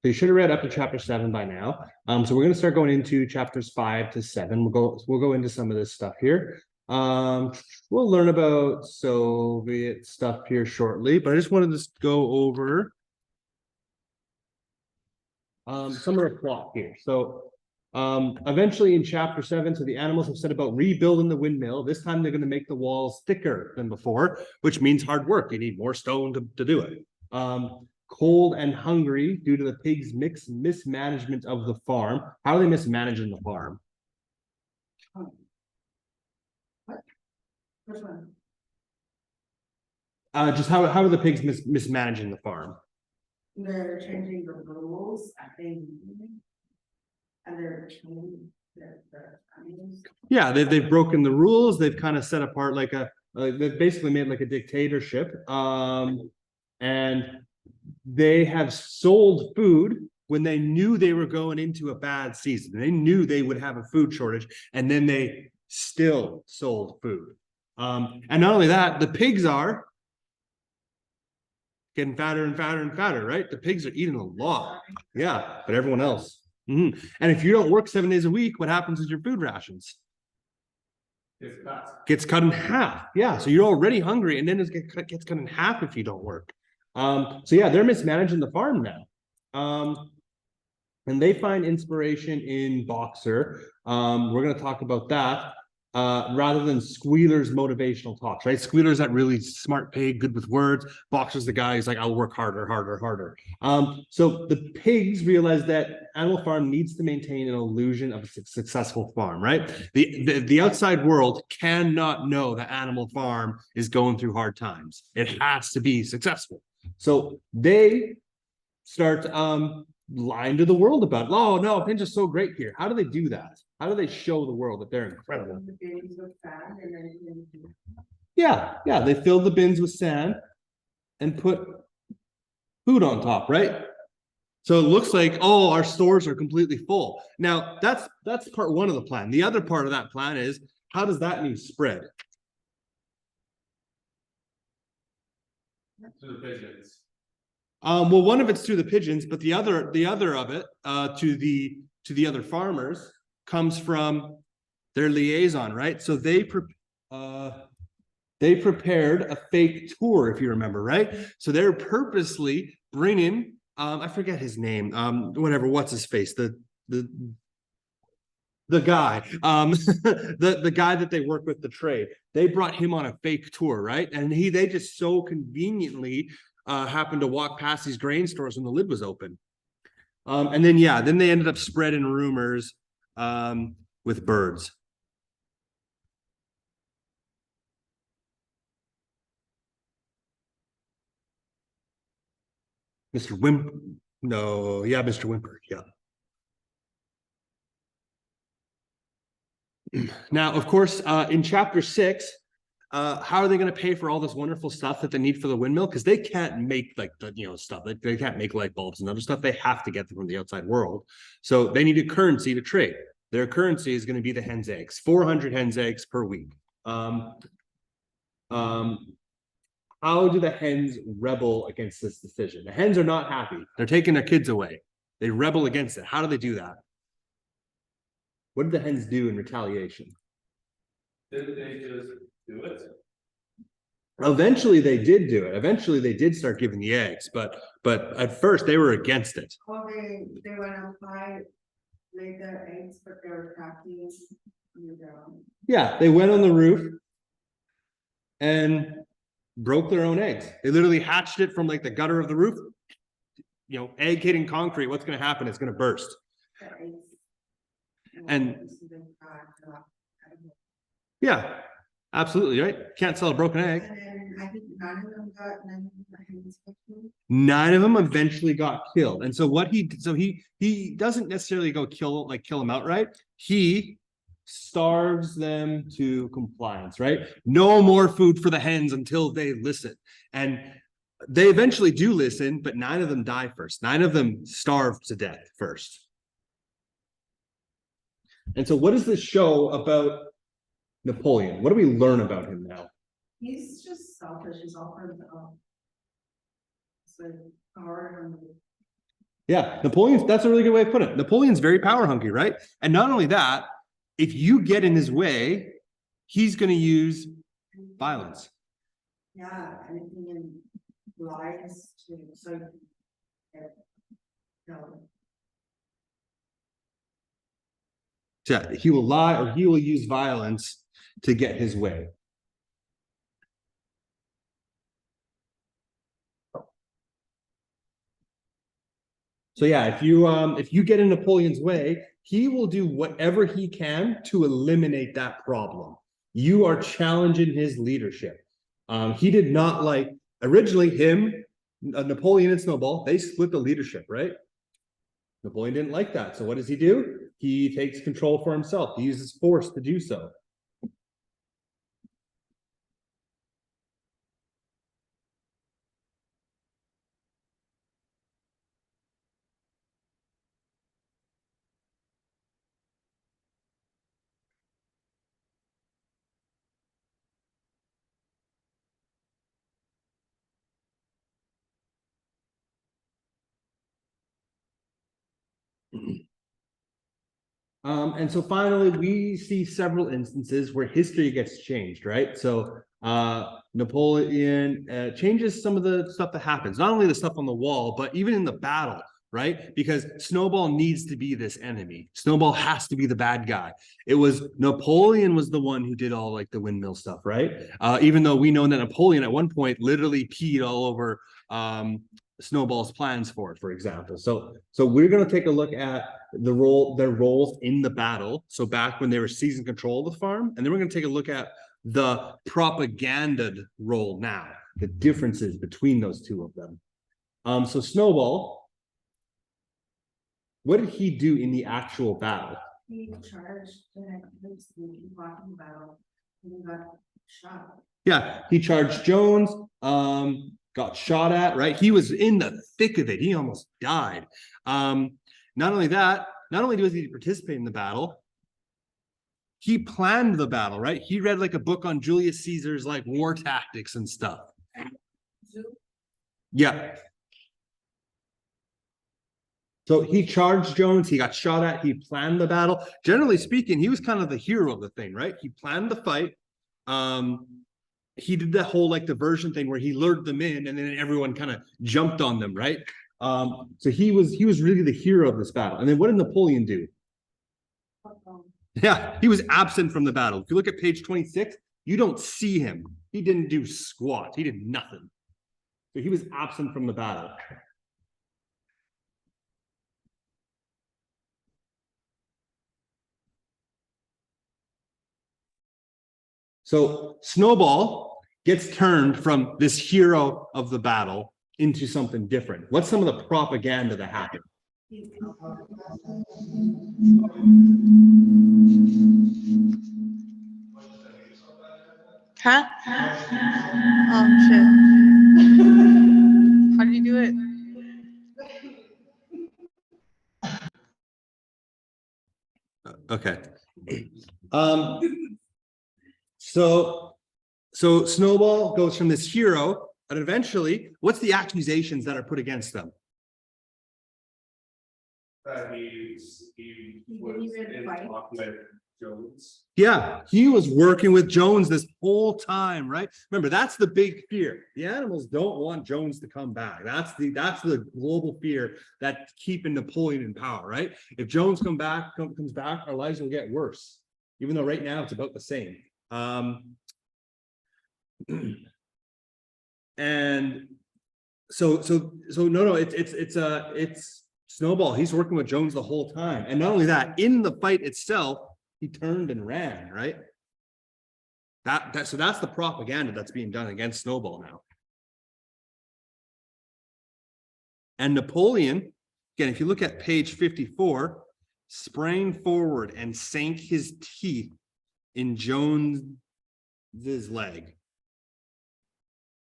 So you should have read up to chapter 7 by now. So we're going to start going into chapters 5 to 7. We'll go into some of this stuff here. We'll learn about Soviet stuff here shortly, but I just wanted to go over some of the plot here. So eventually in chapter 7, so the animals have set about rebuilding the windmill. This time they're going to make the walls thicker than before, which means hard work. You need more stone to do it. Cold and hungry due to the pigs' mismanagement of the farm. How are they mismanaging the farm? What? Which one? Just how are the pigs mismanaging the farm? They're changing the rules, I think, and they're changing the animals. Yeah, they've broken the rules. They've kind of set apart like they've basically made like a dictatorship. And they have sold food when they knew they were going into a bad season. They knew they would have a food shortage, and then they still sold food. And not only that, the pigs are getting fatter and fatter and fatter, right? The pigs are eating a lot. Yeah, but everyone else. And if you don't work 7 days a week, what happens with your food rations? Gets cut in half. Yeah, so you're already hungry, and then it gets cut in half if you don't work. So yeah, they're mismanaging the farm now. And they find inspiration in Boxer. We're going to talk about that rather than Squealer's motivational talks, right? Squealer's that really smart pig, good with words. Boxer's the guy who's like, I'll work harder, harder, harder. So the pigs realize that Animal Farm needs to maintain an illusion of a successful farm, right? The outside world cannot know that Animal Farm is going through hard times. It has to be successful. So they start lying to the world about, oh no, things are so great here. How do they do that? How do they show the world that they're incredible? Yeah, they filled the bins with sand and put food on top, right? So it looks like, oh, our stores are completely full. Now that's part one of the plan. The other part of that plan is, how does that news spread? To the pigeons. Well, one of it's through the pigeons, but the other of it to the other farmers comes from their liaison, right? So they prepared a fake tour, if you remember, right? So they're purposely bringing I forget his name, what's his face, the guy, the guy that they work with the trade. They brought him on a fake tour, right? And they just so conveniently happened to walk past these grain stores when the lid was open. And then they ended up spreading rumors with birds. Mr. Mr. Whymper, yeah. Now, of course, in chapter 6, how are they going to pay for all this wonderful stuff that they need for the windmill? Because they can't make like the stuff. They can't make light bulbs and other stuff. They have to get them from the outside world. So they need a currency to trade. Their currency is going to be the hen's eggs. 400 hen's eggs per week. How do the hens rebel against this decision? The hens are not happy. They're taking their kids away. They rebel against it. How do they do that? What did the hens do in retaliation? Didn't they just do it? Eventually they did do it. Eventually they did start giving the eggs, but at first they were against it. Well, they went outside, laid their eggs, but they were crafty. Yeah, they went on the roof and broke their own eggs. They literally hatched it from like the gutter of the roof. Egg hitting concrete, what's going to happen? It's going to burst. And yeah, absolutely, right? Can't sell a broken egg. And then I think 9 of them got 9 of them. 9 of them eventually got killed. And so he doesn't necessarily go kill them outright. He starves them to compliance, right? No more food for the hens until they listen. And they eventually do listen, but 9 of them die first. 9 of them starve to death first. And so what does this show about Napoleon? What do we learn about him now? He's just selfish. He's all for himself. So hard. Yeah, Napoleon's, that's a really good way of putting it. Napoleon's very power hungry, right? And not only that, if you get in his way, he's going to use violence. Yeah, anything in lies to, so. No, Yeah, he will lie or he will use violence to get his way. So yeah, if you get in Napoleon's way, he will do whatever he can to eliminate that problem. You are challenging his leadership. He did not like originally him, Napoleon and Snowball, they split the leadership, right? Napoleon didn't like that. So what does he do? He takes control for himself. He uses force to do so. And so finally, we see several instances where history gets changed, right? So Napoleon changes some of the stuff that happens, not only the stuff on the wall, but even in the battle, right? Because Snowball needs to be this enemy. Snowball has to be the bad guy. It was Napoleon was the one who did all like the windmill stuff, right? Even though we know that Napoleon at one point literally peed all over Snowball's plans for it, for example. So we're going to take a look at their roles in the battle. So back when they were seizing control of the farm, and then we're going to take a look at the propaganda role now, the differences between those two of them. So Snowball, what did he do in the actual battle? he charged the walking battle and he got shot. Yeah, he charged Jones, got shot at, right? He was in the thick of it. He almost died. Not only that, not only does he participate in the battle, he planned the battle, right? He read like a book on Julius Caesar's like war tactics and stuff. Yeah. So he charged Jones, he got shot at, he planned the battle. Generally speaking, he was kind of the hero of the thing, right? He planned the fight. He did the whole like diversion thing where he lured them in and then everyone kind of jumped on them, right? So he was really the hero of this battle. And then what did Napoleon do? Yeah, he was absent from the battle. If you look at page 26, you don't see him. He didn't do squat. He did nothing. So he was absent from the battle. So Snowball gets turned from this hero of the battle into something different. What's some of the propaganda that happened? Huh? Oh shit. How do you do it? Okay. So Snowball goes from this hero, and eventually, what's the accusations that are put against them? That he was in talk with Jones. Yeah, he was working with Jones this whole time, right? Remember, that's the big fear. The animals don't want Jones to come back. That's the global fear that's keeping Napoleon in power, right? If Jones comes back, our lives will get worse, even though right now it's about the same. And so no, it's Snowball. He's working with Jones the whole time, and not only that, in the fight itself, he turned and ran, right? So that's the propaganda that's being done against Snowball now. And Napoleon, again, if you look at page 54, sprang forward and sank his teeth in Jones's leg.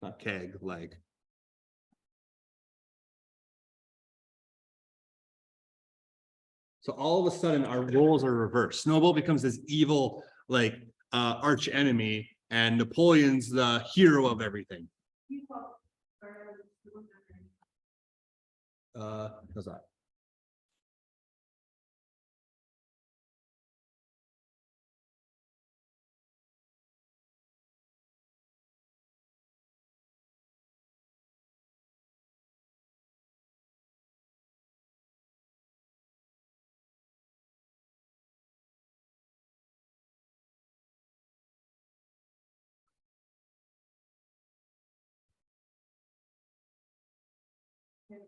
Not keg, leg. So all of a sudden, our roles are reversed. Snowball becomes this evil, like, arch enemy, and Napoleon's the hero of everything. How's that? Okay.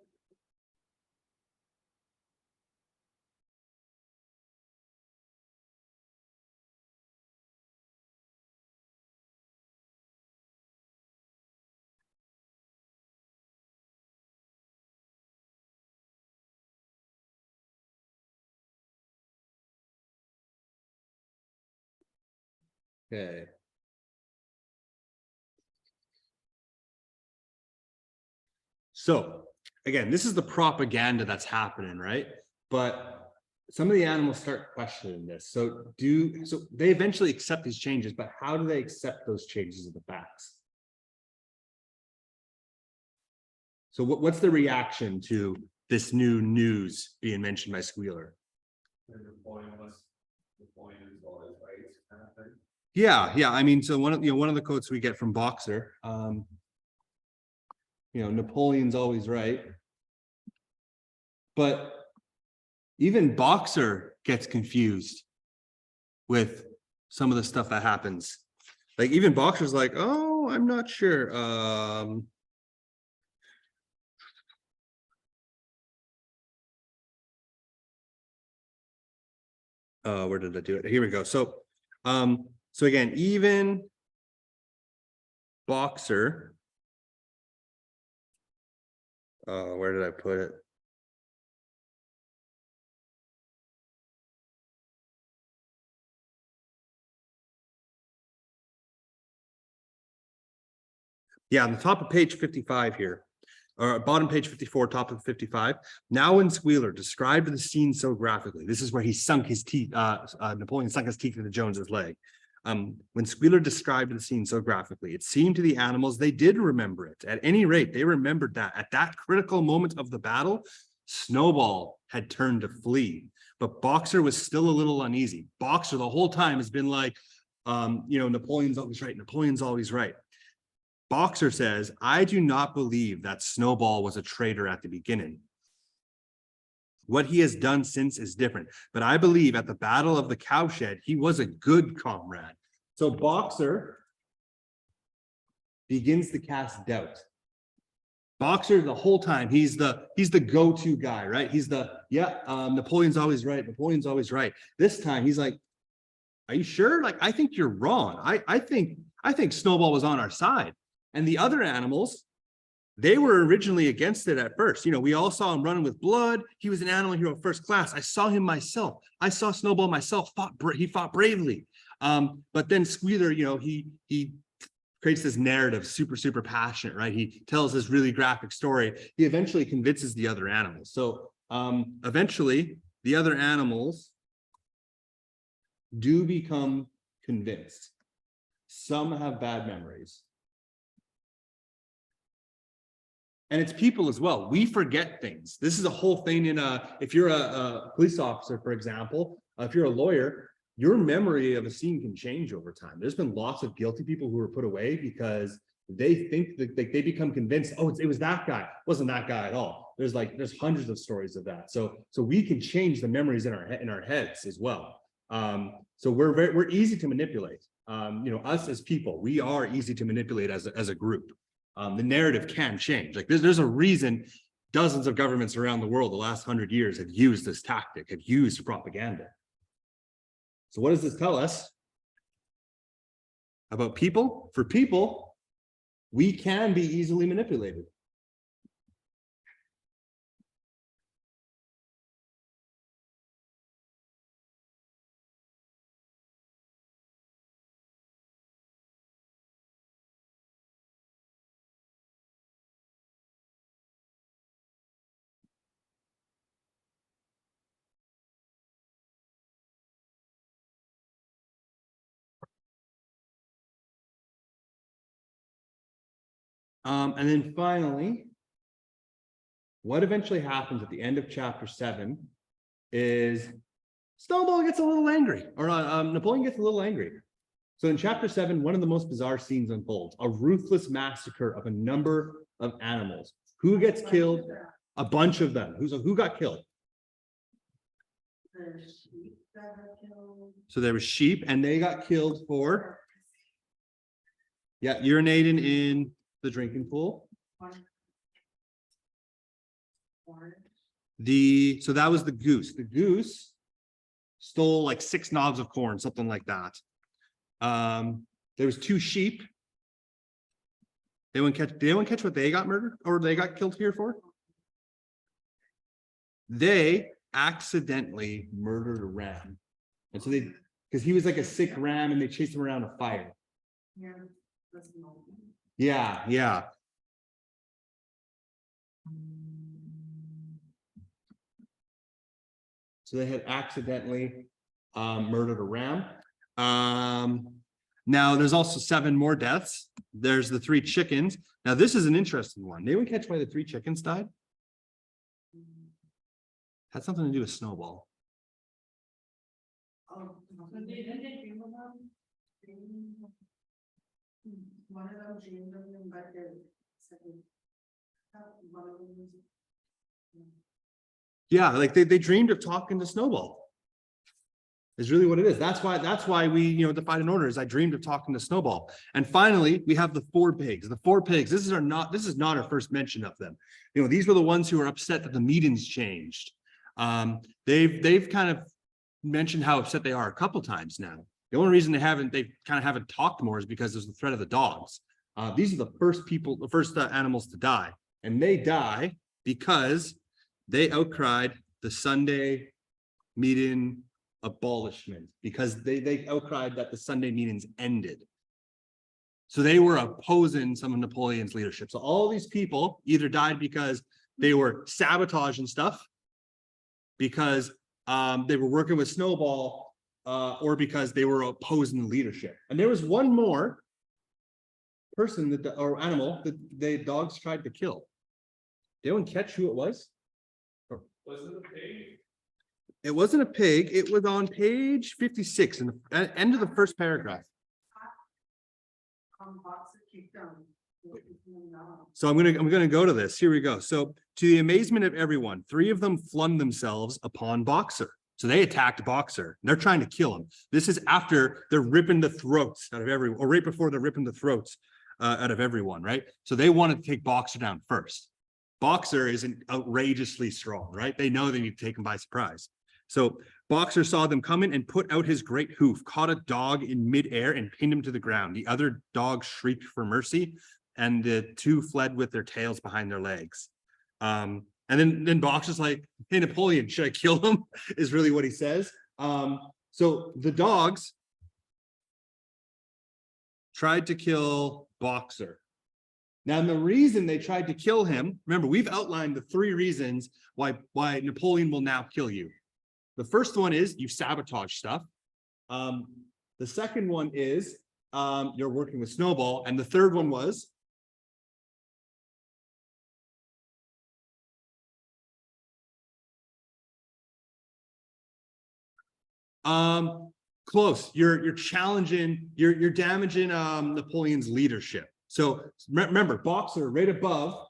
So again, this is the propaganda that's happening, right? But some of the animals start questioning this. So they eventually accept these changes, but how do they accept those changes of the facts? So what's the reaction to this new news being mentioned by Squealer? The point is always right, kind of thing. Yeah. I mean, so one of the quotes we get from Boxer, Napoleon's always right. But even Boxer gets confused with some of the stuff that happens. Like even Boxer's like, oh, I'm not sure. Where did I do it? Here we go. So again, even Boxer. Where did I put it? Yeah, on the top of page 55 here, or bottom page 54, top of 55. Now when Squealer described the scene so graphically, this is where he sunk his teeth, Napoleon sunk his teeth into Jones's leg. When Squealer described the scene so graphically, it seemed to the animals they did remember it. At any rate, they remembered that at that critical moment of the battle, Snowball had turned to flee, but Boxer was still a little uneasy. Boxer the whole time has been like, Napoleon's always right. Napoleon's always right. Boxer says, I do not believe that Snowball was a traitor at the beginning. What he has done since is different, but I believe at the Battle of the Cowshed, he was a good comrade. So Boxer begins to cast doubt. Boxer the whole time, he's the go-to guy, right? He's Napoleon's always right. Napoleon's always right. This time he's like, are you sure? Like, I think you're wrong. I think Snowball was on our side. And the other animals, they were originally against it at first. We all saw him running with blood. He was an animal hero first class. I saw him myself. I saw Snowball myself. He fought bravely. But then Squealer, he creates this narrative, super passionate, right? He tells this really graphic story. He eventually convinces the other animals. So eventually, the other animals do become convinced. Some have bad memories. And it's people as well. We forget things. This is a whole thing if you're a police officer, for example, if you're a lawyer, your memory of a scene can change over time. There's been lots of guilty people who were put away because they think that they become convinced, oh, it was that guy. It wasn't that guy at all. There's hundreds of stories of that. So we can change the memories in our heads as well. So we're easy to manipulate. Us as people, we are easy to manipulate as a group. The narrative can change. Like there's a reason dozens of governments around the world the last 100 years have used this tactic, have used propaganda. So what does this tell us about people? For people, we can be easily manipulated. And then finally, what eventually happens at the end of chapter 7 is Snowball gets a little angry, or Napoleon gets a little angry. So in chapter 7, one of the most bizarre scenes unfolds, a ruthless massacre of a number of animals. Who gets killed? A bunch of them. Who got killed? The sheep that were killed. So there was sheep, and they got killed for urinating in the drinking pool. Orange. So that was the goose. The goose stole like 6 knobs of corn, something like that. There was 2 sheep. Did anyone catch what they got murdered or they got killed here for? They accidentally murdered a ram. And so because he was like a sick ram and they chased him around a fire. Yeah. That's no. Yeah, yeah. So they had accidentally murdered a ram. Now there's also 7 more deaths. There's the 3 chickens. Now this is an interesting one. Did anyone catch why the 3 chickens died? Had something to do with Snowball. Oh, didn't they dream about? One of them dreamed of him, but the second. One of them was. Yeah, like they dreamed of talking to Snowball. Is really what it is. That's why we, defied an order is I dreamed of talking to Snowball. And finally, we have the 4 pigs. The 4 pigs, this is not our first mention of them. These were the ones who were upset that the meetings changed. They've kind of mentioned how upset they are a couple times now. The only reason they kind of haven't talked more is because there's the threat of the dogs. These are the first animals to die. And they die because they outcried the Sunday meeting abolishment, because they outcried that the Sunday meetings ended. So they were opposing some of Napoleon's leadership. So all these people either died because they were sabotaging stuff, because they were working with Snowball, or because they were opposing the leadership. And there was one more person or animal that the dogs tried to kill. Did anyone catch who it was? Was it a pig? It wasn't a pig. It was on page 56 in the end of the first paragraph. Boxer kicked them. So I'm gonna go to this. Here we go. So to the amazement of everyone, 3 of them flung themselves upon Boxer. So they attacked Boxer. They're trying to kill him. This is after they're ripping the throats out of everyone, or right before they're ripping the throats out of everyone, right? So they wanted to take Boxer down first. Boxer isn't outrageously strong, right? They know they need to take him by surprise. So Boxer saw them coming and put out his great hoof, caught a dog in midair and pinned him to the ground. The other dog shrieked for mercy, and the 2 fled with their tails behind their legs. And then Boxer's like, "Hey, Napoleon, should I kill him?" is really what he says. So the dogs tried to kill Boxer. Now, the reason they tried to kill him, remember, we've outlined the 3 reasons why Napoleon will now kill you. The first one is you sabotage stuff. The second one is you're working with Snowball. And the third one was close. You're challenging, you're damaging Napoleon's leadership. So remember, Boxer right above.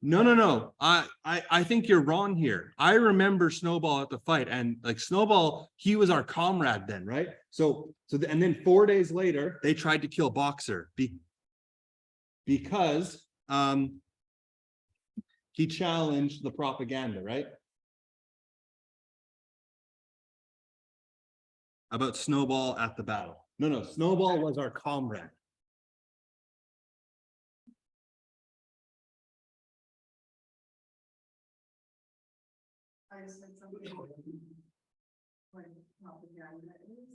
No. I think you're wrong here. I remember Snowball at the fight, and like Snowball, he was our comrade then, right? And then 4 days later, they tried to kill Boxer because he challenged the propaganda, right? About Snowball at the battle. No, Snowball was our comrade. I said something like propaganda is.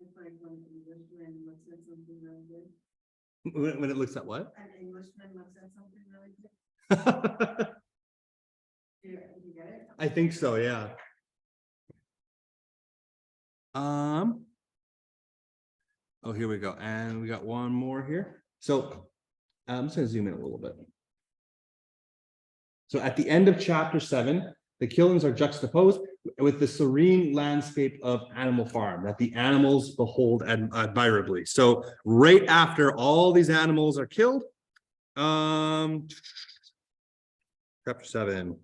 It's like when an Englishman looks at something really good. When it looks at what? An Englishman looks at something really good. Do you get it? I think so, yeah. Oh, here we go. And we got one more here. So I'm just gonna zoom in a little bit. So at the end of chapter 7, the killings are juxtaposed with the serene landscape of Animal Farm that the animals behold admirably. So right after all these animals are killed, chapter 7.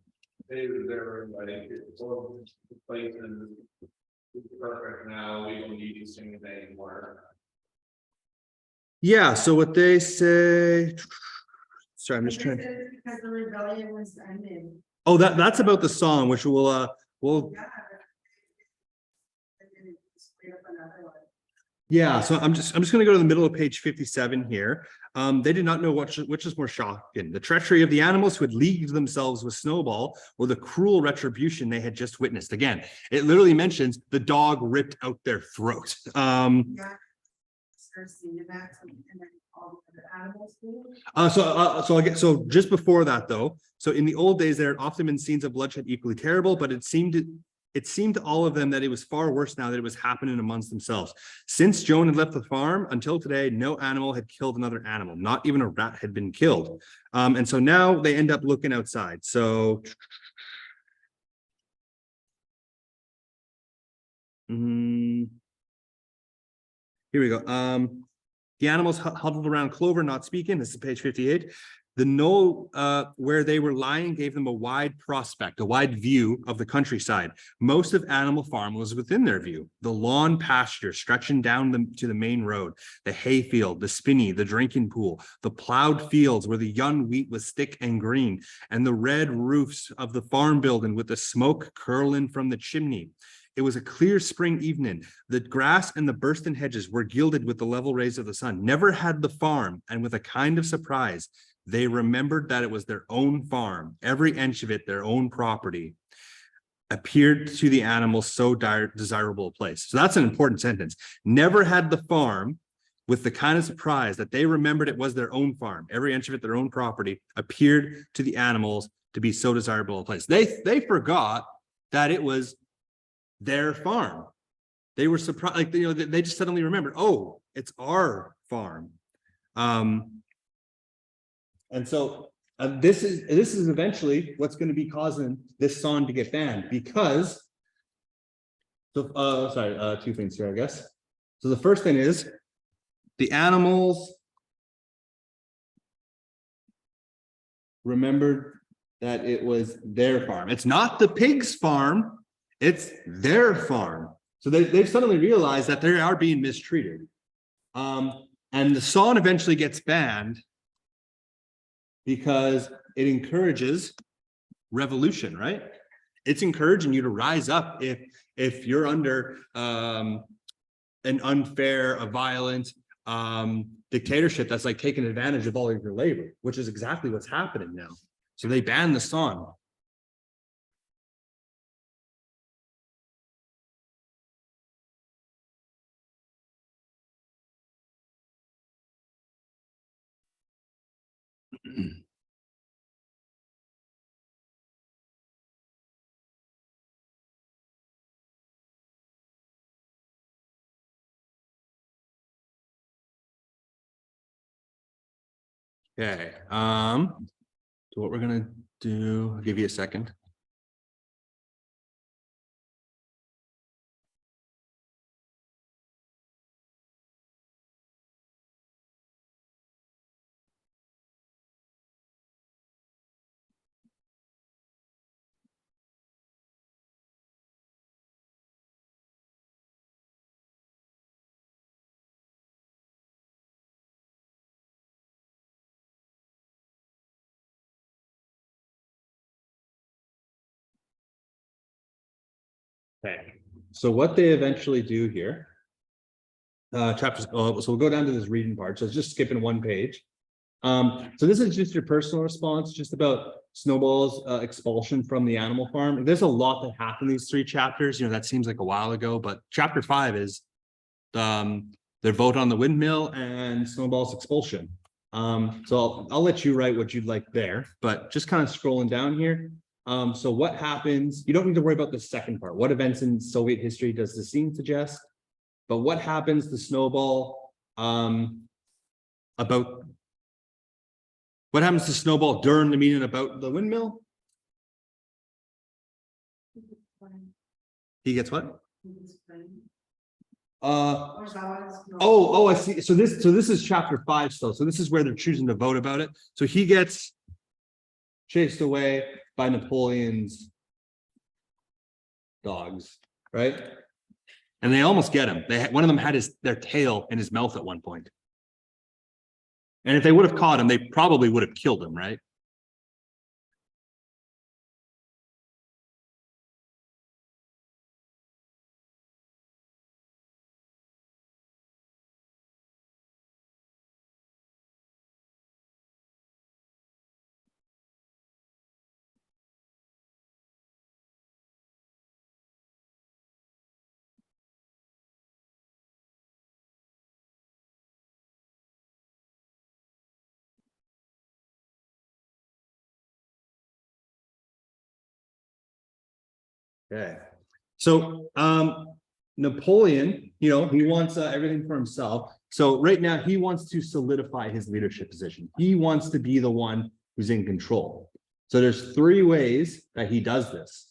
They were there, I think it's all the places. It's perfect now, we don't need to sing it anymore. Yeah, so what they say, sorry, I'm just trying. Because the rebellion was ended. Oh, that's about the song, which we'll, Yeah. And then it's straight up another one. yeah, so I'm just gonna go to the middle of page 57 here. They did not know which is more shocking, the treachery of the animals who had leagued themselves with Snowball, or the cruel retribution they had just witnessed. Again, it literally mentions the dog ripped out their throat. Yeah. Start seeing that, and then all the other animals do. So just before that though, so in the old days there had often been scenes of bloodshed equally terrible, but it seemed to all of them that it was far worse now that it was happening amongst themselves. Since Joan had left the farm until today, no animal had killed another animal, not even a rat had been killed. And so now they end up looking outside. So here we go. The animals huddled around Clover, not speaking. This is page 58. The knoll where they were lying gave them a wide prospect, a wide view of the countryside. Most of Animal Farm was within their view. The lawn pasture stretching down to the main road, the hayfield, the spinney, the drinking pool, the plowed fields where the young wheat was thick and green, and the red roofs of the farm building with the smoke curling from the chimney. It was a clear spring evening. The grass and the bursting hedges were gilded with the level rays of the sun. Never had the farm, and with a kind of surprise, they remembered that it was their own farm, every inch of it their own property, appeared to the animals so desirable a place. So that's an important sentence. Never had the farm, with the kind of surprise that they remembered it was their own farm, every inch of it their own property, appeared to the animals to be so desirable a place. They forgot that it was their farm. They were surprised, like, you know, they just suddenly remembered, oh, it's our farm. And so this is eventually what's going to be causing this song to get banned, because two things here, I guess. So the first thing is the animals remembered that it was their farm. It's not the pig's farm, it's their farm. So they've suddenly realized that they are being mistreated. And the song eventually gets banned because it encourages revolution, right? It's encouraging you to rise up if you're under an unfair, a violent dictatorship that's like taking advantage of all of your labor, which is exactly what's happening now. So they banned the song. Okay, so what we're gonna do, I'll give you a second. Okay, so what they eventually do here, chapters, so we'll go down to this reading part. So it's just skipping one page. So this is just your personal response, just about Snowball's expulsion from the animal farm. There's a lot that happened in these 3 chapters. You know, that seems like a while ago, but chapter 5 is their vote on the windmill and Snowball's expulsion. So I'll let you write what you'd like there, but just kind of scrolling down here. So what happens? You don't need to worry about the second part. What events in Soviet history does the scene suggest? But what happens to Snowball about what happens to Snowball during the meeting about the windmill? He gets what? Oh, I see. So this is chapter 5 still. So this is where they're choosing to vote about it. So he gets chased away by Napoleon's dogs, right? And they almost get him. One of them had their tail in his mouth at one point. And if they would have caught him, they probably would have killed him, right? Okay. So Napoleon, he wants everything for himself. So right now he wants to solidify his leadership position. He wants to be the one who's in control. So there's 3 ways that he does this.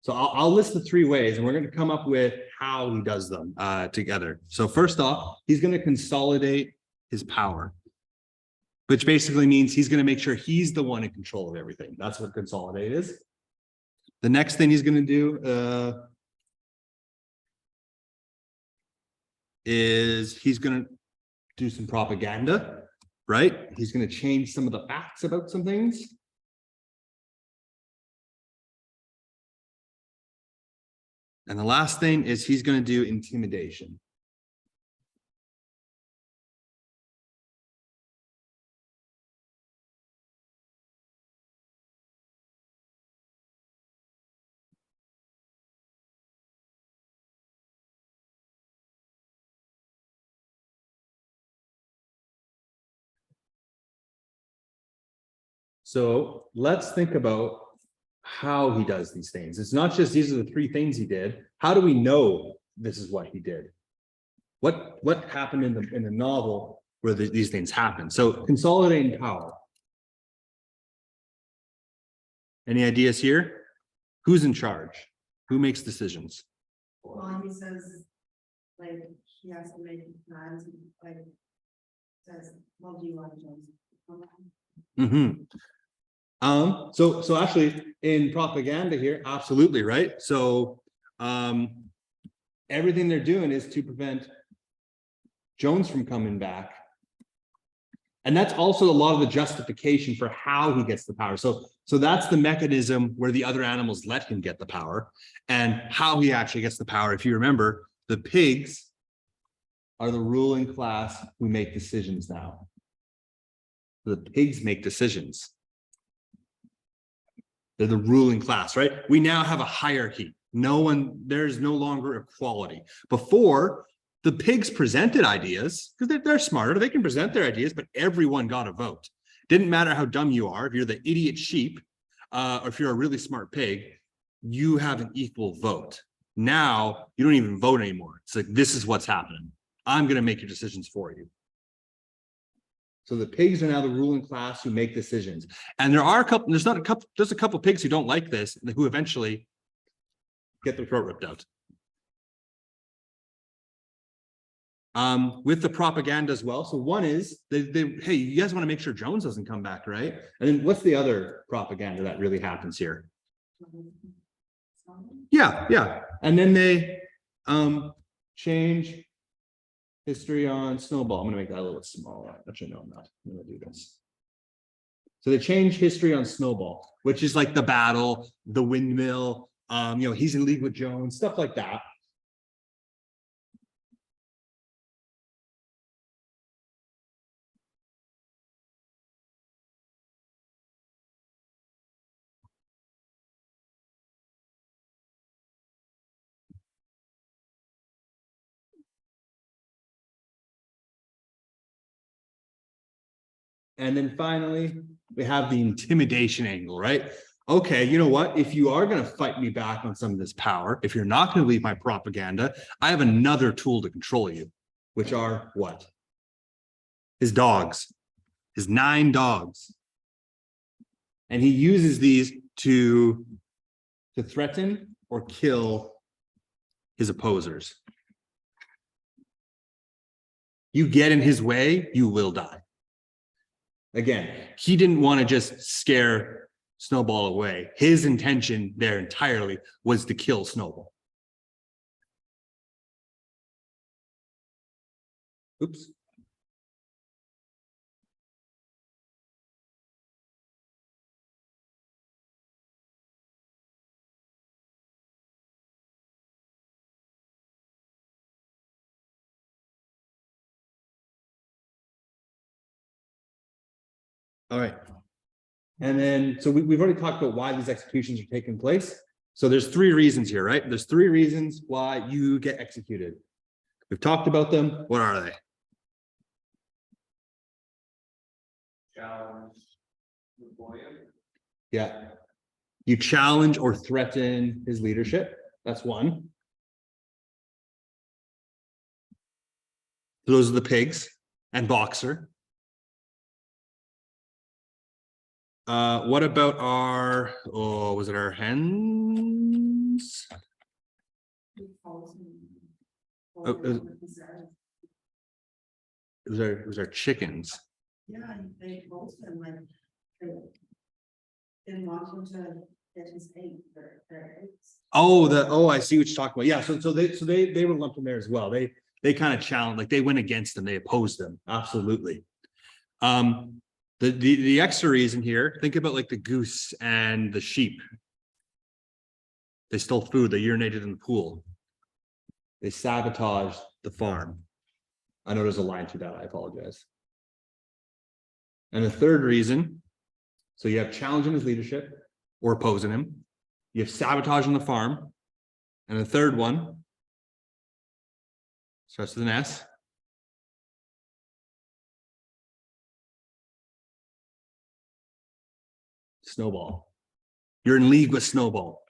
So I'll list the 3 ways and we're going to come up with how he does them together. So first off, he's going to consolidate his power, which basically means he's going to make sure he's the one in control of everything. That's what consolidate is. The next thing he's going to do is he's going to do some propaganda, right? He's going to change some of the facts about some things. And the last thing is he's going to do intimidation. So let's think about how he does these things. It's not just these are the 3 things he did. How do we know this is what he did? What happened in the novel where these things happen? So consolidating power. Any ideas here? Who's in charge? Who makes decisions? Well, he says, like, he has to make plans, like, says, well, do you want to? So actually in propaganda here, absolutely, right? So everything they're doing is to prevent Jones from coming back. And that's also a lot of the justification for how he gets the power. So that's the mechanism where the other animals let him get the power, and how he actually gets the power. If you remember, the pigs are the ruling class who make decisions now. The pigs make decisions. They're the ruling class, right? We now have a hierarchy. There's no longer equality. Before, the pigs presented ideas because they're smarter. They can present their ideas, but everyone got a vote. Didn't matter how dumb you are. If you're the idiot sheep, or if you're a really smart pig, you have an equal vote. Now you don't even vote anymore. It's like, this is what's happening. I'm going to make your decisions for you. So the pigs are now the ruling class who make decisions. And there's a couple pigs who don't like this, who eventually get their throat ripped out. With the propaganda as well. So one is hey, you guys want to make sure Jones doesn't come back, right? And then what's the other propaganda that really happens here? Yeah. And then they change history on Snowball. I'm gonna make that a little bit smaller. Actually, no, I'm not. I'm gonna do this. So they change history on Snowball, which is like the battle, the windmill, he's in league with Jones, stuff like that. And then finally, we have the intimidation angle, right? Okay, you know what? If you are going to fight me back on some of this power, if you're not going to leave my propaganda, I have another tool to control you, which are what? His dogs, his 9 dogs. And he uses these to threaten or kill his opposers. You get in his way, you will die. Again, he didn't want to just scare Snowball away. His intention there entirely was to kill Snowball. Oops. All right. And then, so we've already talked about why these executions are taking place. So there's 3 reasons here, right? There's 3 reasons why you get executed. We've talked about them. What are they? Challenge. Napoleon. Yeah. You challenge or threaten his leadership. That's one. Those are the pigs and Boxer. What about our, was it our hens? Oh, it was our chickens. Yeah, they both been like, they didn't want him to get his egg, their eggs. Oh, I see what you're talking about. Yeah, so they were lumped in there as well. They kind of challenged, like they went against them, they opposed them. Absolutely. The extra reason here, think about like the goose and the sheep. They stole food, they urinated in the pool. They sabotaged the farm. I know there's a line to that, I apologize. And the third reason, so you have challenging his leadership or opposing him. You have sabotaging the farm. And the third one starts with an S. Snowball. You're in league with Snowball.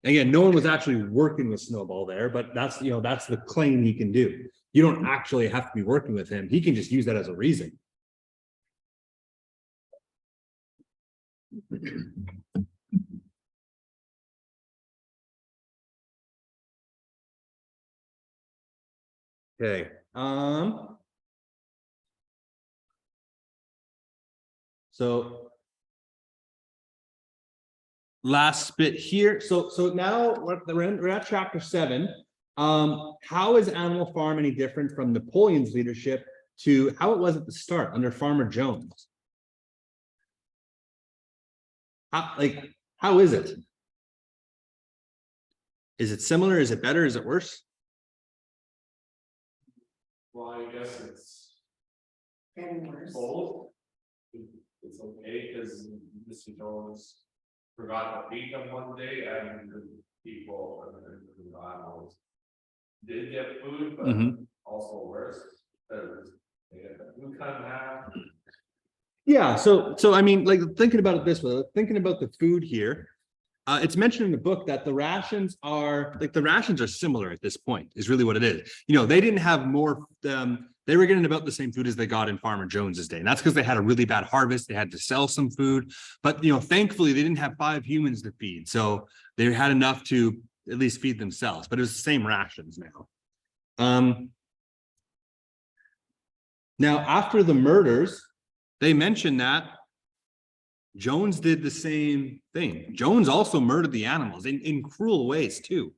Again, no one was actually working with Snowball there, but that's the claim he can do. You don't actually have to be working with him. He can just use that as a reason. Okay. So last bit here. So now we're at chapter 7. How is Animal Farm any different from Napoleon's leadership to how it was at the start under Farmer Jones? How is it? Is it similar? Is it better? Is it worse? Well, I guess it's Getting worse. both. It's okay because Mr. Jones forgot to feed them one day and the people and the animals did get food, but also worse because they had the food cut in half. Yeah, so I mean, like thinking about it this way, thinking about the food here, it's mentioned in the book that the rations are similar at this point, is really what it is. They didn't have more, they were getting about the same food as they got in Farmer Jones's day. And that's because they had a really bad harvest. They had to sell some food, but thankfully they didn't have 5 humans to feed. So they had enough to at least feed themselves, but it was the same rations now. Now, after the murders, they mentioned that Jones did the same thing. Jones also murdered the animals in cruel ways too.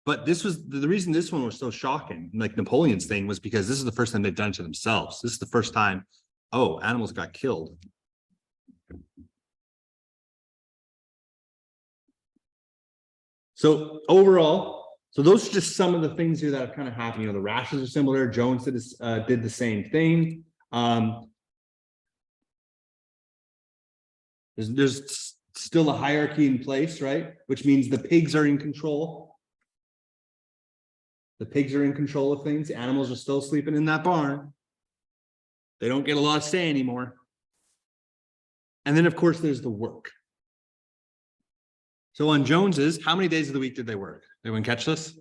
But this was the reason this one was so shocking, like Napoleon's thing, was because this is the first time they've done it to themselves. This is the first time, animals got killed. So overall, those are just some of the things here that have kind of happened. The rations are similar. Jones did the same thing. There's still a hierarchy in place, right? Which means the pigs are in control. The pigs are in control of things. The animals are still sleeping in that barn. They don't get a lot of say anymore. And then, of course, there's the work. So on Jones's, how many days of the week did they work? Anyone catch this?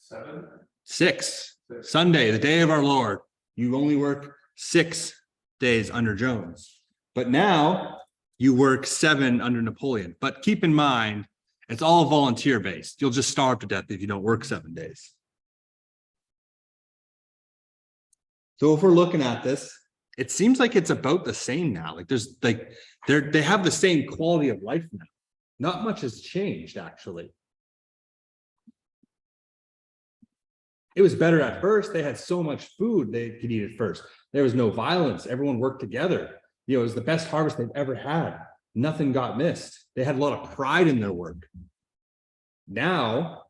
7. 6. Sunday, the day of our Lord. You only work 6 days under Jones. But now you work 7 under Napoleon. But keep in mind, it's all volunteer based. You'll just starve to death if you don't work 7 days. So if we're looking at this, it seems like it's about the same now. They have the same quality of life now. Not much has changed, actually. It was better at first. They had so much food they could eat at first. There was no violence. Everyone worked together. It was the best harvest they've ever had. Nothing got missed. They had a lot of pride in their work. Now,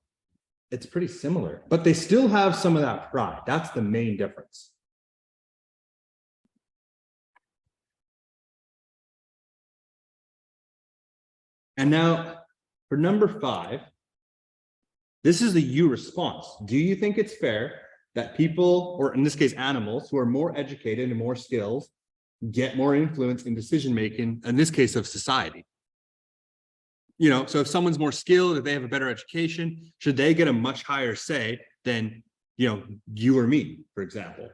it's pretty similar, but they still have some of that pride. That's the main difference. And now for number 5, this is the you response. Do you think it's fair that people, or in this case, animals, who are more educated and more skills, get more influence in decision-making, in this case of society? You know, so if someone's more skilled, if they have a better education, should they get a much higher say than, you know, you or me, for example?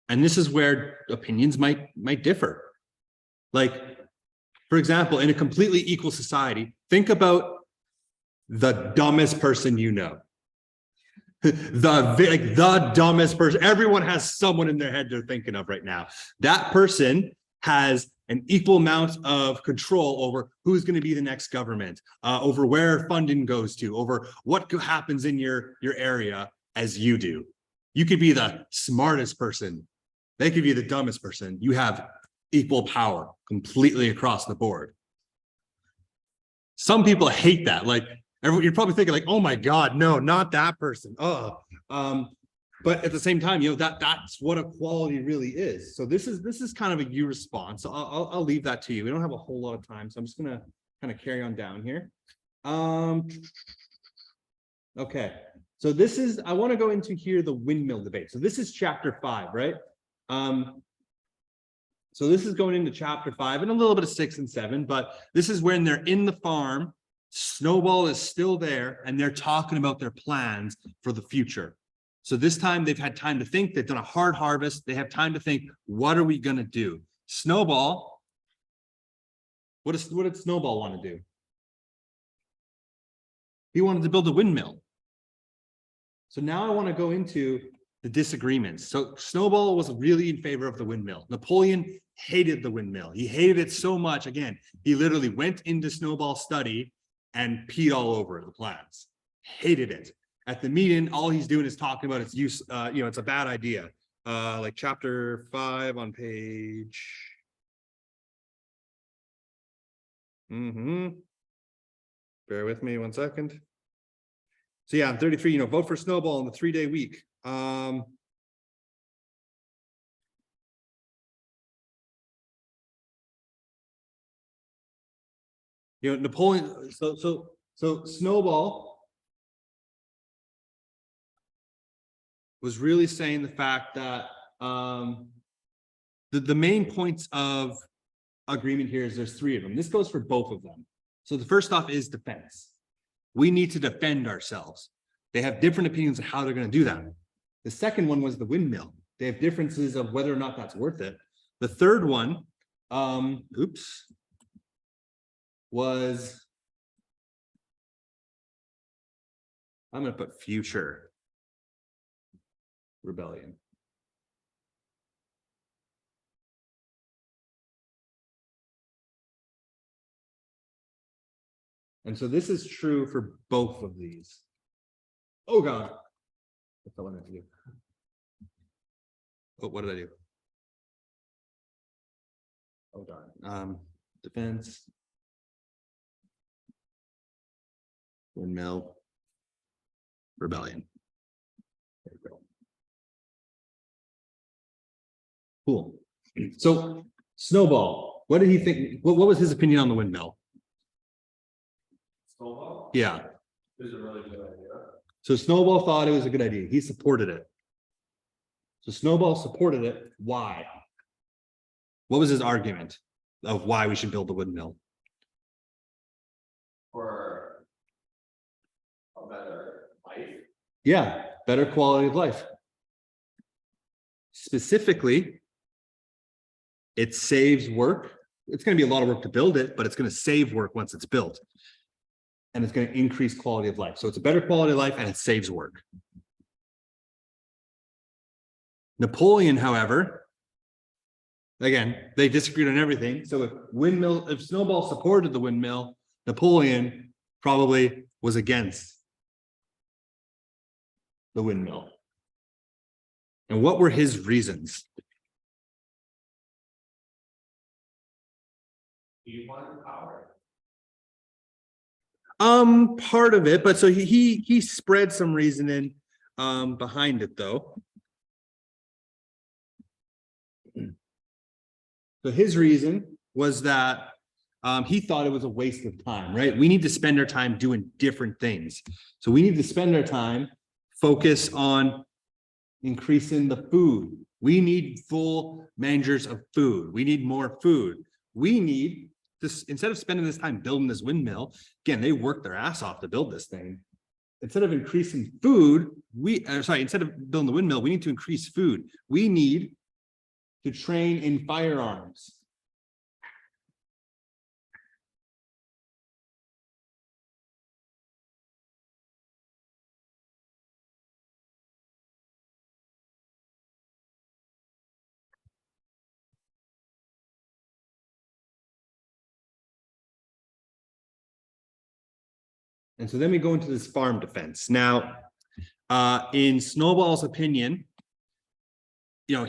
And this is where opinions might differ. Like, for example, in a completely equal society, think about the dumbest person you know. the dumbest person. Everyone has someone in their head they're thinking of right now. That person has an equal amount of control over who's going to be the next government, over where funding goes to, over what happens in your area as you do. You could be the smartest person. They could be the dumbest person. You have equal power completely across the board. Some people hate that. Like, you're probably thinking like, oh my God, no, not that person. Oh, but at the same time, you know, that's what equality really is. So this is kind of a you response. So I'll leave that to you. We don't have a whole lot of time, so I'm just gonna kind of carry on down here. Okay, so this is, I want to go into here the windmill debate. So this is chapter 5, right? So this is going into chapter 5 and a little bit of 6 and 7, but this is when they're in the farm. Snowball is still there and they're talking about their plans for the future. So this time they've had time to think. They've done a hard harvest. They have time to think, what are we going to do? Snowball, what did Snowball want to do? He wanted to build a windmill. So now I want to go into the disagreements. So Snowball was really in favor of the windmill. Napoleon hated the windmill. He hated it so much. Again, he literally went into Snowball's study and peed all over the plans. Hated it. At the meeting, all he's doing is talking about its use. You know, it's a bad idea. Like chapter 5 on page. Bear with me 1 second. So yeah, on 33, you know, vote for Snowball in the 3-day week. You know, Napoleon, so Snowball was really saying the fact that the main points of agreement here is there's 3 of them. This goes for both of them. So the first off is defense. We need to defend ourselves. They have different opinions of how they're going to do that. The second one was the windmill. They have differences of whether or not that's worth it. The third one, was, I'm going to put future rebellion. And so this is true for both of these. Oh God. That's all I meant to do. Oh, what did I do? Oh darn. Defense. Windmill. Rebellion. There we go. Cool. So Snowball, what did he think? What was his opinion on the windmill? Snowball? Yeah. This is a really good idea. So Snowball thought it was a good idea. He supported it. So Snowball supported it. Why? What was his argument of why we should build the windmill? For a better life. Yeah, better quality of life. Specifically, it saves work. It's going to be a lot of work to build it, but it's going to save work once it's built. And it's going to increase quality of life. So it's a better quality of life and it saves work. Napoleon, however, again, they disagreed on everything. So if Snowball supported the windmill, Napoleon probably was against the windmill. And what were his reasons? He wanted power. Part of it, but so he spread some reasoning behind it though. So his reason was that he thought it was a waste of time, right? We need to spend our time doing different things. So we need to spend our time focus on increasing the food. We need full mangers of food. We need more food. We need this, instead of spending this time building this windmill, again, they worked their ass off to build this thing. Instead of increasing food, instead of building the windmill, we need to increase food. We need to train in firearms. And so then we go into this farm defense. Now, in Snowball's opinion, so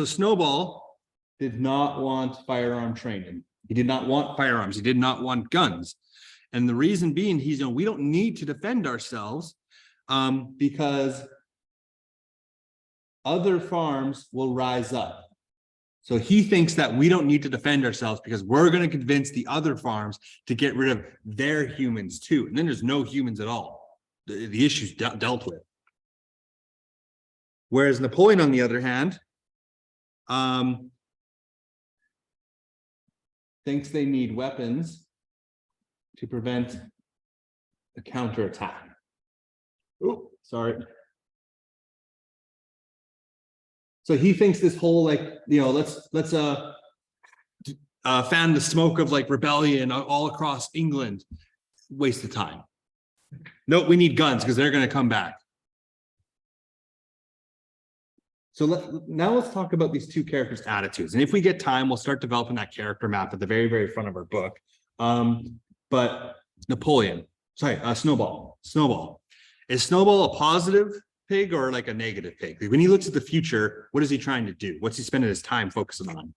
Snowball did not want firearm training. He did not want firearms. He did not want guns. And the reason being, we don't need to defend ourselves because other farms will rise up. So he thinks that we don't need to defend ourselves because we're going to convince the other farms to get rid of their humans too. And then there's no humans at all. The issue's dealt with. Whereas Napoleon, on the other hand, thinks they need weapons to prevent a counterattack. Oh, sorry. So he thinks this whole let's fan the smoke of rebellion all across England, waste of time. No, we need guns because they're going to come back. So now let's talk about these two characters' attitudes. And if we get time, we'll start developing that character map at the very, very front of our book. But Snowball. Is Snowball a positive pig or a negative pig? When he looks at the future, what is he trying to do? What's he spending his time focusing on?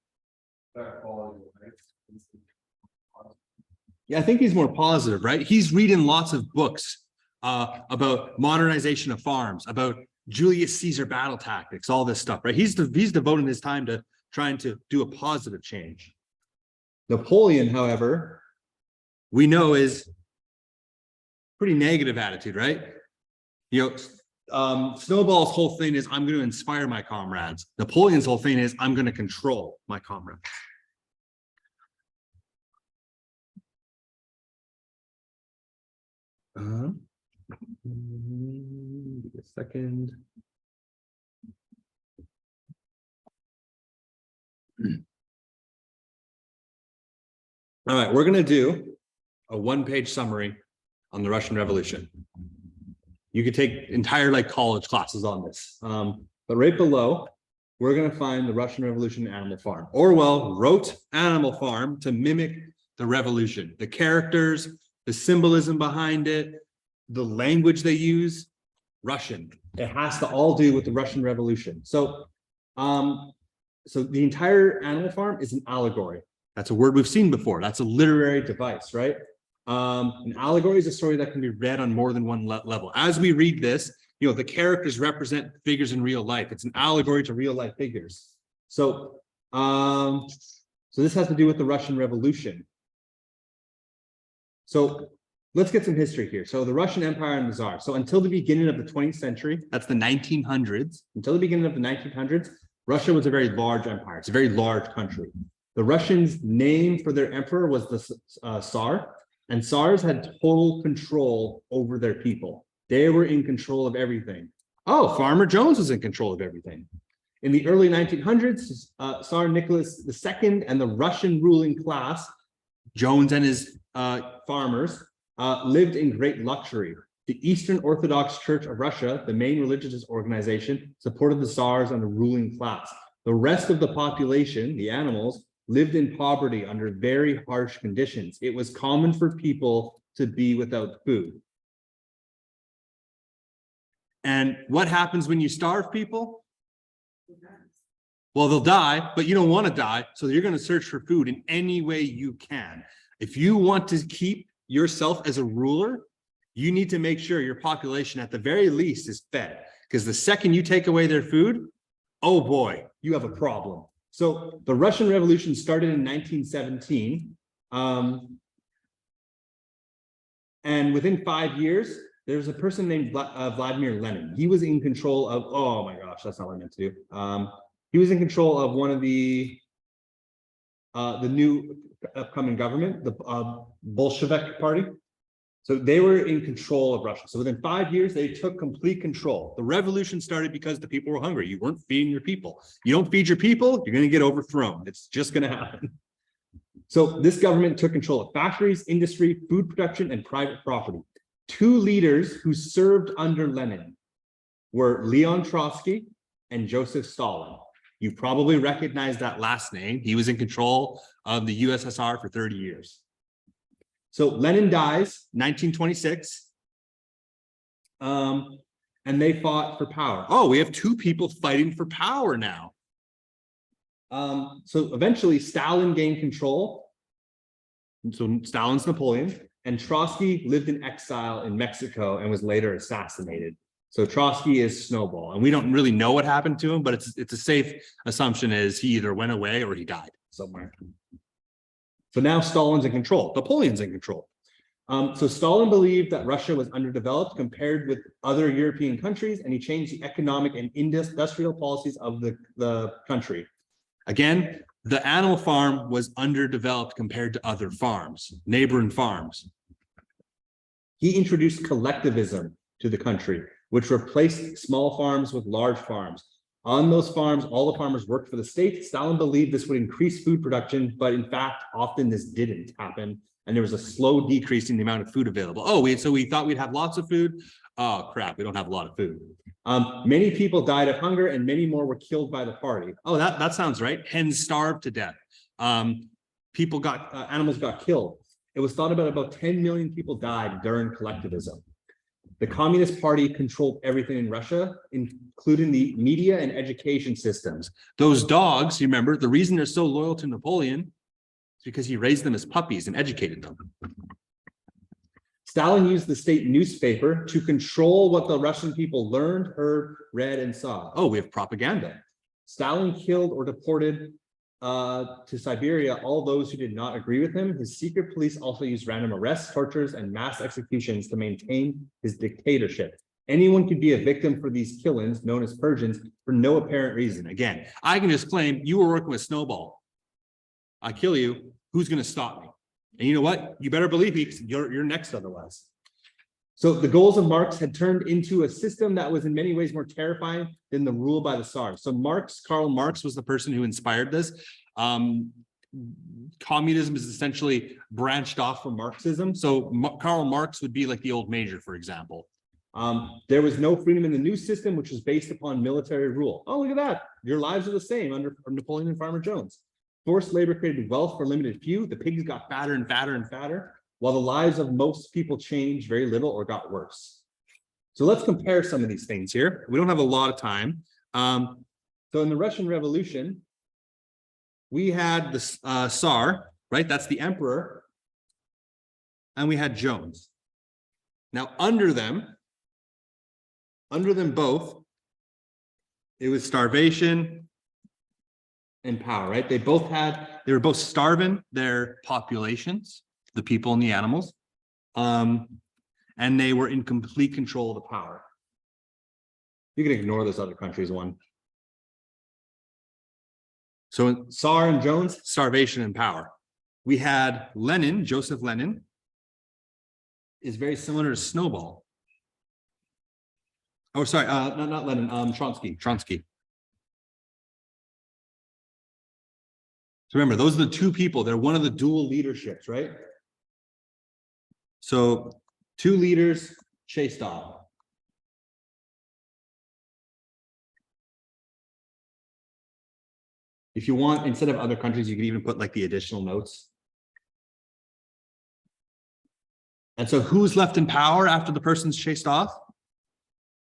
Yeah, I think he's more positive, right? He's reading lots of books about modernization of farms, about Julius Caesar battle tactics, all this stuff, right? He's devoting his time to trying to do a positive change. Napoleon, however, we know is pretty negative attitude, right? Snowball's whole thing is I'm going to inspire my comrades. Napoleon's whole thing is I'm going to control my comrades. Give me a second. All right, we're going to do a one-page summary on the Russian Revolution. You could take entire college classes on this. But right below, we're going to find the Russian Revolution Animal Farm. Orwell wrote Animal Farm to mimic the revolution, the characters, the symbolism behind it, the language they use, Russian. It has to all do with the Russian Revolution. So the entire Animal Farm is an allegory. That's a word we've seen before. That's a literary device, right? An allegory is a story that can be read on more than one level. As we read this, the characters represent figures in real life. It's an allegory to real life figures. So this has to do with the Russian Revolution. So let's get some history here. So the Russian Empire and the Tsar. So until the beginning of the 20th century, that's the 1900s. Until the beginning of the 1900s, Russia was a very large empire. It's a very large country. The Russians' name for their emperor was the Tsar, and Tsars had total control over their people. They were in control of everything. Oh, Farmer Jones was in control of everything. In the early 1900s, Tsar Nicholas II and the Russian ruling class, Jones and his farmers, lived in great luxury. The Eastern Orthodox Church of Russia, the main religious organization, supported the Tsars and the ruling class. The rest of the population, the animals, lived in poverty under very harsh conditions. It was common for people to be without food. And what happens when you starve people? Well, they'll die, but you don't want to die. So you're going to search for food in any way you can. If you want to keep yourself as a ruler, you need to make sure your population at the very least is fed. Because the second you take away their food, oh boy, you have a problem. So the Russian Revolution started in 1917. And within 5 years, there's a person named Vladimir Lenin. He was in control of, oh my gosh, that's not what I meant to do. He was in control of one of the new upcoming government, the Bolshevik party. So they were in control of Russia. So within 5 years, they took complete control. The revolution started because the people were hungry. You weren't feeding your people. You don't feed your people, you're going to get overthrown. It's just going to happen. So this government took control of factories, industry, food production, and private property. Two leaders who served under Lenin were Leon Trotsky and Joseph Stalin. You probably recognize that last name. He was in control of the USSR for 30 years. So Lenin dies 1926, and they fought for power. Oh, we have two people fighting for power now. So eventually Stalin gained control. So Stalin's Napoleon, and Trotsky lived in exile in Mexico and was later assassinated. So Trotsky is Snowball, and we don't really know what happened to him, but it's a safe assumption is he either went away or he died somewhere. So now Stalin's in control, Napoleon's in control. So Stalin believed that Russia was underdeveloped compared with other European countries, and he changed the economic and industrial policies of the country. Again, the animal farm was underdeveloped compared to other farms, neighboring farms. He introduced collectivism to the country, which replaced small farms with large farms. On those farms, all the farmers worked for the state. Stalin believed this would increase food production, but in fact, often this didn't happen. And there was a slow decrease in the amount of food available. Oh, so we thought we'd have lots of food. Oh, crap, we don't have a lot of food. Many people died of hunger and many more were killed by the party. Oh, that sounds right. Hens starved to death. Animals got killed. It was thought about 10 million people died during collectivism. The Communist Party controlled everything in Russia, including the media and education systems. Those dogs, you remember, the reason they're so loyal to Napoleon is because he raised them as puppies and educated them. Stalin used the state newspaper to control what the Russian people learned, heard, read, and saw. Oh, we have propaganda. Stalin killed or deported to Siberia all those who did not agree with him. His secret police also used random arrests, tortures, and mass executions to maintain his dictatorship. Anyone could be a victim for these killings, known as purgings, for no apparent reason. Again, I can just claim you were working with Snowball. I kill you. Who's going to stop me? And you know what? You better believe me, you're next otherwise. So the goals of Marx had turned into a system that was in many ways more terrifying than the rule by the Tsar. So Karl Marx was the person who inspired this. Communism is essentially branched off from Marxism. So Karl Marx would be like the old major, for example. There was no freedom in the new system, which was based upon military rule. Oh, look at that. Your lives are the same under Napoleon and Farmer Jones. Forced labor created wealth for a limited few. The pigs got fatter and fatter and fatter, while the lives of most people changed very little or got worse. So let's compare some of these things here. We don't have a lot of time. So in the Russian Revolution, we had the Tsar, right? That's the emperor. And we had Jones. Now under them both, it was starvation and power, right? They were both starving their populations, the people and the animals, and they were in complete control of the power. You can ignore this other countries one. So in Tsar and Jones, starvation and power. We had Lenin, Joseph Lenin, is very similar to Snowball. Oh, sorry, not Lenin, Trotsky. So remember, those are the two people. They're one of the dual leaderships, right? So two leaders chased off. If you want, instead of other countries, you could even put like the additional notes. And so who's left in power after the person's chased off?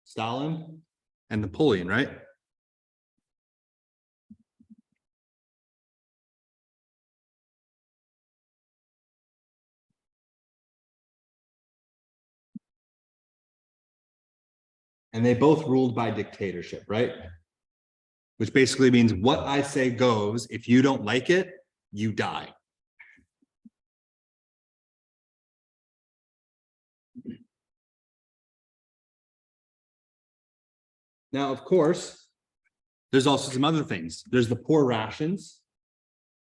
Stalin and Napoleon, right? And they both ruled by dictatorship, right? Which basically means what I say goes. If you don't like it, you die. Now, of course, there's also some other things. There's the poor rations,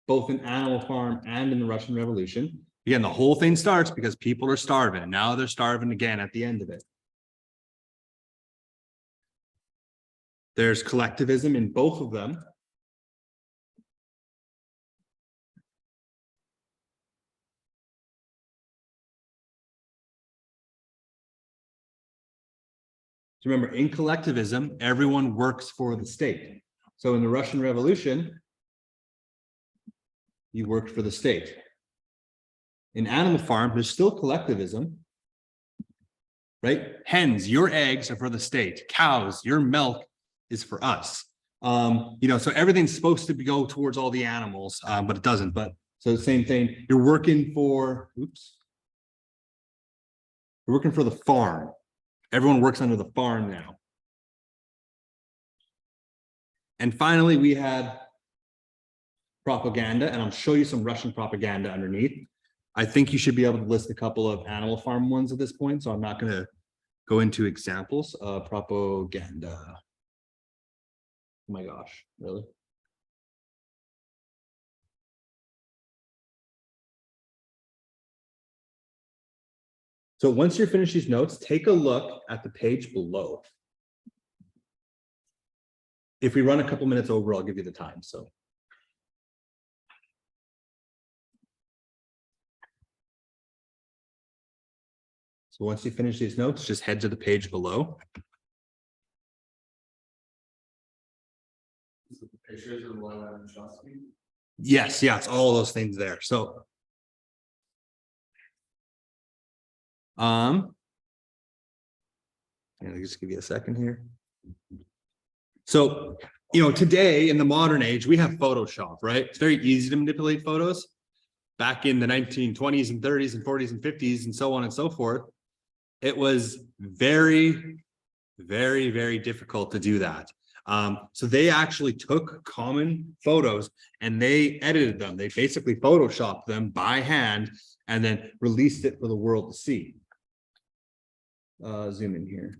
both in Animal Farm and in the Russian Revolution. Again, the whole thing starts because people are starving, and now they're starving again at the end of it. There's collectivism in both of them. So remember, in collectivism, everyone works for the state. So in the Russian Revolution, you worked for the state. In Animal Farm, there's still collectivism, right? Hens, your eggs are for the state. Cows, your milk is for us. So everything's supposed to go towards all the animals, but it doesn't. But so the same thing, you're working for, you're working for the farm. Everyone works under the farm now. And finally, we had propaganda, and I'll show you some Russian propaganda underneath. I think you should be able to list a couple of Animal Farm ones at this point, so I'm not going to go into examples of propaganda. Oh my gosh, really? So once you're finished these notes, take a look at the page below. If we run a couple minutes over, I'll give you the time. So once you finish these notes, just head to the page below. Pictures of one on Chelsea. Yes, it's all those things there. So I'll just give you a second here. So, today in the modern age, we have Photoshop, right? It's very easy to manipulate photos. Back in the 1920s and 30s and 40s and 50s and so on and so forth, it was very, very, very difficult to do that. So they actually took common photos and they edited them. They basically Photoshopped them by hand and then released it for the world to see. Zoom in here.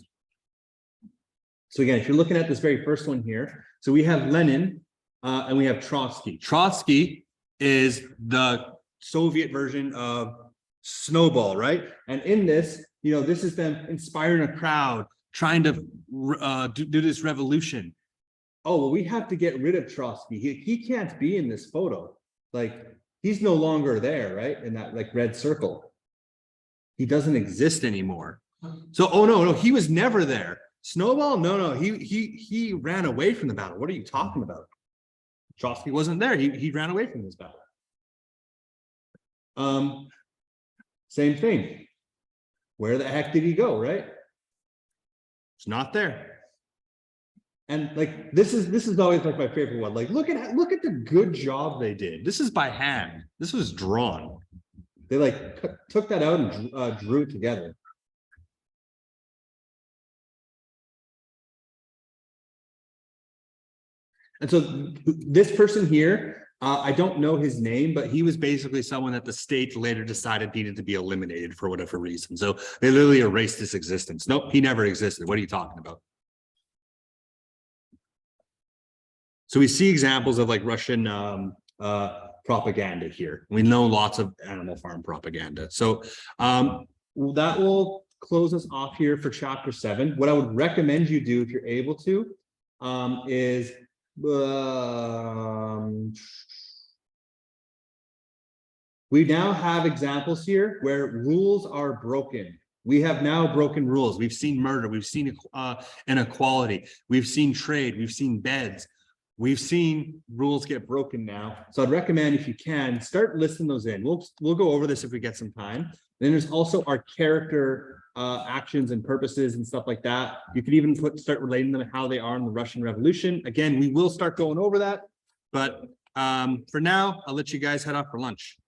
So again, if you're looking at this very first one here, so we have Lenin and we have Trotsky. Trotsky is the Soviet version of Snowball, right? And in this, this is them inspiring a crowd, trying to do this revolution. Oh, well, we have to get rid of Trotsky. He can't be in this photo. Like, he's no longer there, right? In that like red circle. He doesn't exist anymore. So, oh no, he was never there. Snowball? No, he ran away from the battle. What are you talking about? Trotsky wasn't there. He ran away from this battle. Same thing. Where the heck did he go, right? It's not there. And like this is always like my favorite one. Like look at the good job they did. This is by hand. This was drawn. They like took that out and drew it together. And so this person here, I don't know his name, but he was basically someone that the state later decided needed to be eliminated for whatever reason. So they literally erased his existence. Nope, he never existed. What are you talking about? So we see examples of like Russian propaganda here. We know lots of Animal Farm propaganda. So that will close us off here for chapter 7. What I would recommend you do if you're able to is we now have examples here where rules are broken. We have now broken rules. We've seen murder. We've seen inequality. We've seen trade. We've seen beds. We've seen rules get broken now. So I'd recommend, if you can, start listing those in. We'll go over this if we get some time. Then there's also our character actions and purposes and stuff like that. You could even start relating them to how they are in the Russian Revolution. Again, we will start going over that. But for now, I'll let you guys head off for lunch.